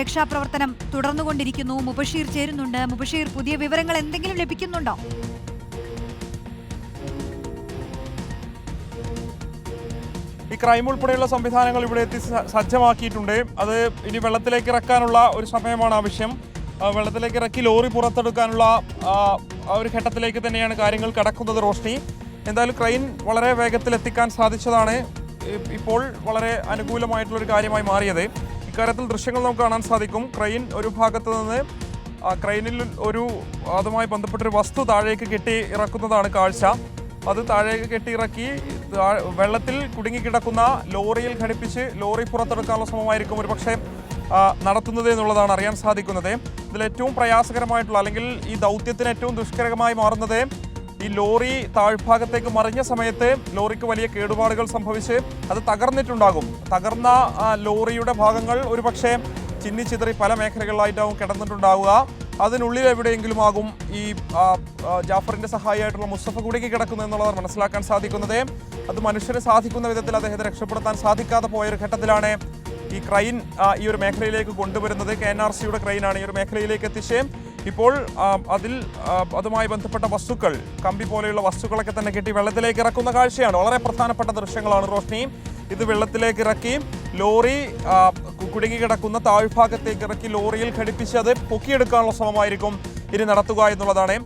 രക്ഷാപ്രവർത്തനം തുടർന്നുകൊണ്ടിരിക്കുന്നു. മുബഷീർ ചേരുന്നുണ്ട്. മുബഷീർ, പുതിയ വിവരങ്ങൾ എന്തെങ്കിലും ലഭിക്കുന്നുണ്ടോ? ഈ ക്രൈം ഉൾപ്പെടെയുള്ള സംവിധാനങ്ങൾ ഇവിടെ എത്തി സജ്ജമാക്കിയിട്ടുണ്ട്. അത് ഇനി വെള്ളത്തിലേക്ക് ഇറക്കാനുള്ള ഒരു സമയമാണ് ആവശ്യം. വെള്ളത്തിലേക്ക് ഇറക്കി ലോറി പുറത്തെടുക്കാനുള്ള ഒരു ഘട്ടത്തിലേക്ക് തന്നെയാണ് കാര്യങ്ങൾ കടക്കുന്നത്. റോഷ്നി, എന്തായാലും ക്രൈൻ വളരെ വേഗത്തിൽ എത്തിക്കാൻ സാധിച്ചതാണ് ഇപ്പോൾ വളരെ അനുകൂലമായിട്ടുള്ളൊരു കാര്യമായി മാറിയത്. ഇക്കാര്യത്തിൽ ദൃശ്യങ്ങൾ നമുക്ക് കാണാൻ സാധിക്കും. ക്രൈൻ ഒരു ഭാഗത്ത് നിന്ന് ക്രൈനിൽ അതുമായി ബന്ധപ്പെട്ടൊരു വസ്തു താഴേക്ക് കെട്ടി ഇറക്കുന്നതാണ് കാഴ്ച. അത് താഴേക്ക് കെട്ടിയിറക്കി വെള്ളത്തിൽ കുടുങ്ങിക്കിടക്കുന്ന ലോറിയിൽ ഘടിപ്പിച്ച് ലോറി പുറത്തെടുക്കാനുള്ള ശ്രമമായിരിക്കും ഒരുപക്ഷെ നടത്തുന്നത് എന്നുള്ളതാണ് അറിയാൻ സാധിക്കുന്നത്. ഇതിലേറ്റവും പ്രയാസകരമായിട്ടുള്ള, അല്ലെങ്കിൽ ഈ ദൗത്യത്തിന് ഏറ്റവും ദുഷ്കരമായി മാറുന്നത് ഈ ലോറി താഴ്ഭാഗത്തേക്ക് മറിഞ്ഞ സമയത്ത് ലോറിക്ക് വലിയ കേടുപാടുകൾ സംഭവിച്ച് അത് തകർന്നിട്ടുണ്ടാകും. തകർന്ന ലോറിയുടെ ഭാഗങ്ങൾ ഒരുപക്ഷെ ചിന്നിച്ചിതറി പല മേഖലകളിലായിട്ടാവും കിടന്നിട്ടുണ്ടാവുക. അതിനുള്ളിൽ എവിടെയെങ്കിലും ആകും ഈ ജാഫറിന്റെ സഹായിയായിട്ടുള്ള മുസ്തഫ കുടുങ്ങി കിടക്കുന്നു എന്നുള്ളതാണ് മനസ്സിലാക്കാൻ സാധിക്കുന്നത്. അത് മനുഷ്യന് സാധിക്കുന്ന വിധത്തിൽ അദ്ദേഹത്തെ രക്ഷപ്പെടുത്താൻ സാധിക്കാതെ പോയൊരു ഘട്ടത്തിലാണ് ഈ ക്രൈൻ ഈ ഒരു മേഖലയിലേക്ക് കൊണ്ടുവരുന്നത്. KNRCയുടെ ക്രൈനാണ് ഈ ഒരു മേഖലയിലേക്ക് എത്തിച്ച് ഇപ്പോൾ അതുമായി ബന്ധപ്പെട്ട വസ്തുക്കൾ, കമ്പി പോലെയുള്ള വസ്തുക്കളൊക്കെ തന്നെ കെട്ടി വെള്ളത്തിലേക്ക് ഇറക്കുന്ന കാഴ്ചയാണ്. വളരെ പ്രധാനപ്പെട്ട ദൃശ്യങ്ങളാണ് റോഷ്നി. ഇത് വെള്ളത്തിലേക്ക് ഇറക്കി ലോറി കുടുങ്ങിക്കിടക്കുന്ന താഴ്ഭാഗത്തേക്ക് ഇറക്കി ലോറിയിൽ ഘടിപ്പിച്ച് അത് പൊക്കിയെടുക്കാനുള്ള ശ്രമമായിരിക്കും ഇനി നടത്തുക എന്നുള്ളതാണ്.